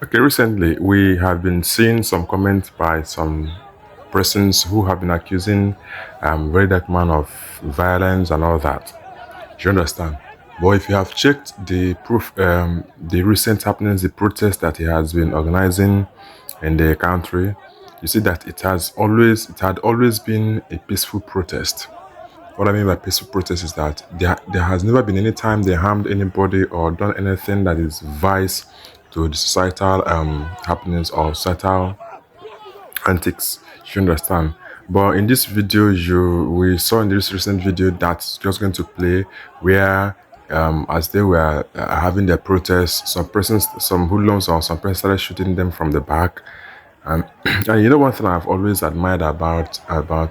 Okay, recently we have been seeing some comments by some persons who have been accusing Very Dark Man of violence and all that. Do you understand? But if you have checked the proof, the recent happenings, the protest that he has been organizing in the country, you see that it had always been a peaceful protest. What I mean by peaceful protest is that there has never been any time they harmed anybody or done anything that is vice to the societal happenings or societal antics. You understand? But in this video, we saw in this recent video that's just going to play where as they were having their protests, some hoodlums or some persons started shooting them from the back. And, and you know, one thing I've always admired about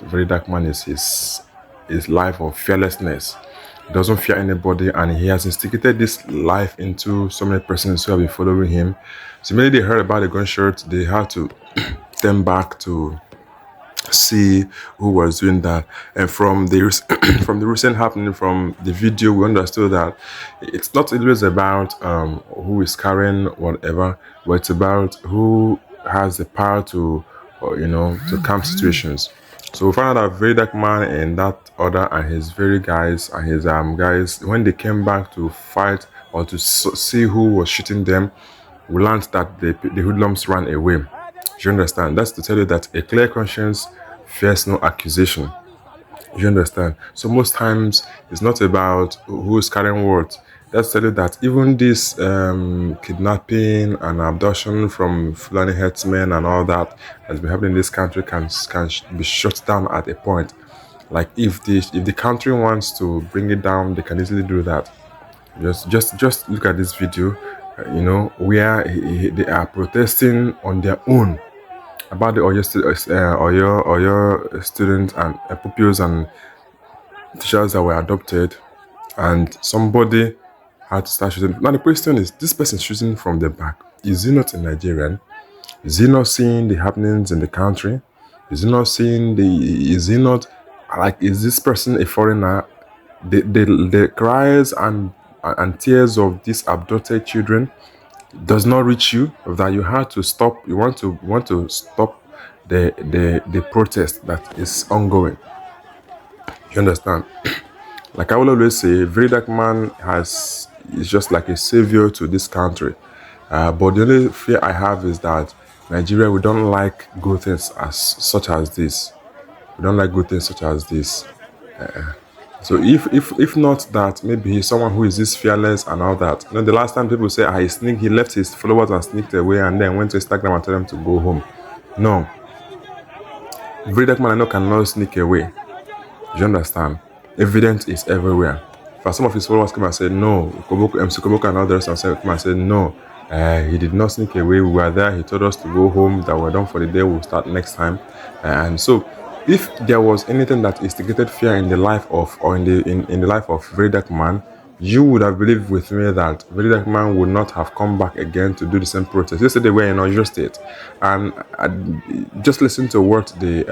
Very Dark Man is his life of fearlessness. He doesn't fear anybody, and he has instigated this life into so many persons who have been following him. So when they heard about the gunshot, they had to turn back to see who was doing that. And from the from the recent happening, from the video, we understood that it's not always about who is carrying whatever, but it's about who has the power to to calm situations. So we found out that Very Dark Man and that other and his very guys and his guys, when they came back to fight or to see who was shooting them, we learned that the hoodlums ran away. Do you understand? That's to tell you that a clear conscience fears no accusation. You understand? So most times it's not about who's carrying what. That's to tell you that even this kidnapping and abduction from Fulani herdsmen and all that has been happening in this country can be shut down at a point. Like if the country wants to bring it down, they can easily do that. Just look at this video, where they are protesting on their own about the Oyo students and pupils and teachers that were adopted, and somebody had to start shooting. Now the question is, this person shooting from the back, is he not a Nigerian? Is he not seeing the happenings in the country? Is he not, like, is this person a foreigner? The cries and tears of these abducted children does not reach you, that you had to stop, you want to stop the protest that is ongoing. You understand? Like I will always say, Very Dark Man is just like a savior to this country. But the only fear I have is that Nigeria, we don't like good things such as this. We don't like good things such as this. So if not that, maybe he's someone who is this fearless and all that. The last time people say he left his followers and sneaked away and then went to Instagram and told them to go home. No. Very Dark Man I know cannot sneak away. Do you understand? Evidence is everywhere. For some of his followers come and say no, MC Koboko and others and come and say no, he did not sneak away. We were there. He told us to go home, that we're done for the day. We'll start next time. And so, if there was anything that instigated fear in the life of, or in the life of Very Dark Man, you would have believed with me that Very Dark Man would not have come back again to do the same protest. Yesterday we were in Oyo State, and I just listen to what the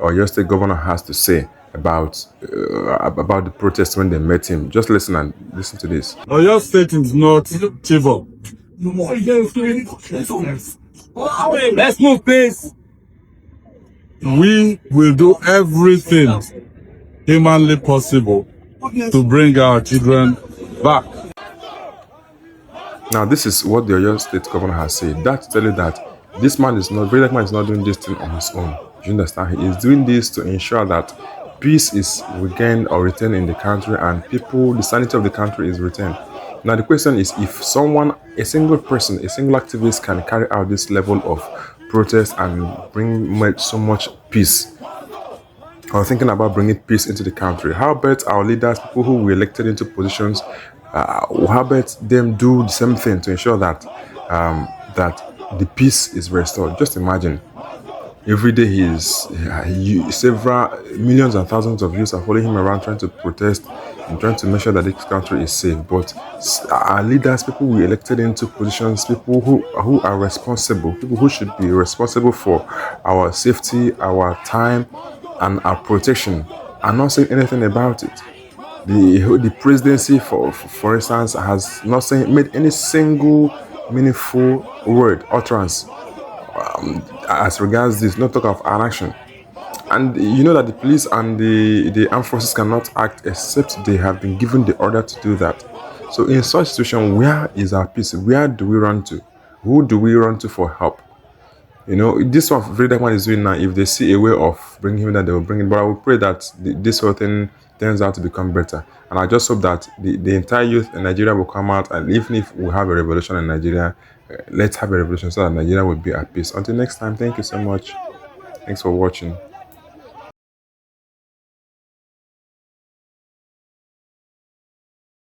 Oyo State governor has to say about the protest when they met him. Just listen to this. Oyo State is not Chibok. Let's move, please. We will do everything humanly possible to bring our children back. Now, this is what the Oyo State governor has said. That to tell you that this man is not, Very Dark Man is not doing this thing on his own. You understand? He is doing this to ensure that peace is regained or retained in the country, and the sanity of the country is retained. Now, the question is, if a single person, a single activist can carry out this level of protest and bring so much peace, or thinking about bringing peace into the country, how about our leaders, people who were elected into positions, how about them do the same thing to ensure that that the peace is restored? Just imagine. Every day several millions and thousands of youths are following him around trying to protest and trying to make sure that this country is safe. But our leaders, people we elected into positions, people who are responsible, people who should be responsible for our safety, our time, and our protection, are not saying anything about it. The presidency, for instance, has not made any single meaningful word, utterance, as regards this, not talk of an action. And you know that the police and the armed forces cannot act except they have been given the order to do that. So in such situation, where is our peace? Where do we run to? Who do we run to for help? You know, this one Freedom one is doing now. If they see a way of bringing him, that they will bring it. But I will pray that this whole thing turns out to become better. And I just hope that the entire youth in Nigeria will come out. And even if we have a revolution in Nigeria, let's have a revolution so that Nigeria will be at peace. Until next time, thank you so much. Thanks for watching.